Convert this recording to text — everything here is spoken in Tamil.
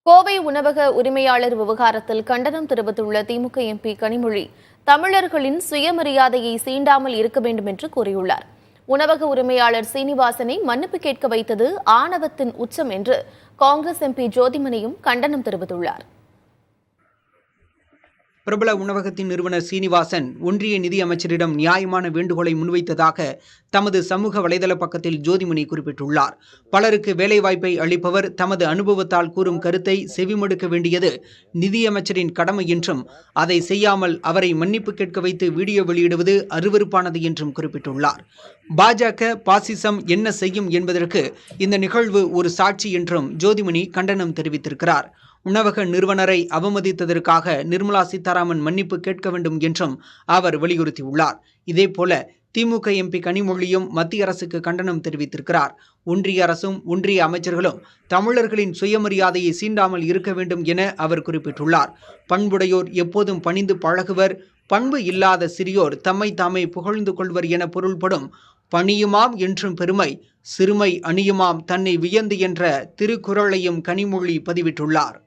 கோவை உணவக உரிமையாளர் விவகாரத்தில் கண்டனம் தெரிவித்துள்ள திமுக எம்பி கனிமொழி, தமிழர்களின் சுயமரியாதையை சீண்டாமல் இருக்க வேண்டும் என்று கூறியுள்ளார். உணவக உரிமையாளர் சீனிவாசனை மன்னிப்பு கேட்க வைத்தது ஆணவத்தின் உச்சம் என்று காங்கிரஸ் எம்பி ஜோதிமணியும் கண்டனம் தெரிவித்துள்ளார். பிரபல உணவகத்தின் நிறுவனர் சீனிவாசன் ஒன்றிய நிதி அமைச்சரிடம் நியாயமான வேண்டுகோளை முன்வைத்ததாக தமது சமூக வலைதள பக்கத்தில் ஜோதிமணி குறிப்பிட்டுள்ளார். பலருக்கு வேலைவாய்ப்பை அளிப்பவர் தமது அனுபவத்தால் கூறும் கருத்தை செவிமடுக்க வேண்டியது நிதியமைச்சரின் கடமை என்றும், அதை செய்யாமல் அவரை மன்னிப்பு கேட்க வைத்து வீடியோ வெளியிடுவது அருவருப்பானது என்றும் குறிப்பிட்டுள்ளார். பாஜக பாசிசம் என்ன செய்யும் என்பதற்கு இந்த நிகழ்வு ஒரு சாட்சி என்றும் ஜோதிமணி கண்டனம் தெரிவித்திருக்கிறார். உணவக நிறுவனரை அவமதித்ததற்காக நிர்மலா சீதாராமன் மன்னிப்பு கேட்க வேண்டும் என்றும் அவர் வலியுறுத்தியுள்ளார். இதேபோல திமுக எம்பி கனிமொழியும் மத்திய அரசுக்கு கண்டனம் தெரிவித்திருக்கிறார். ஒன்றிய அரசும் ஒன்றிய அமைச்சர்களும் தமிழர்களின் சுயமரியாதையை சீண்டாமல் இருக்க வேண்டும் என அவர் குறிப்பிட்டுள்ளார். பண்புடையோர் எப்போதும் பணிந்து பழகுவர், பண்பு இல்லாத சிறியோர் தம்மை தாமே புகழ்ந்து கொள்வர் என பொருள்படும். பணியுமாம் என்றும் பெருமை, சிறுமை அணியுமாம் தன்னை வியந்து என்ற திருக்குறளையும் கனிமொழி பதிவிட்டுள்ளார்.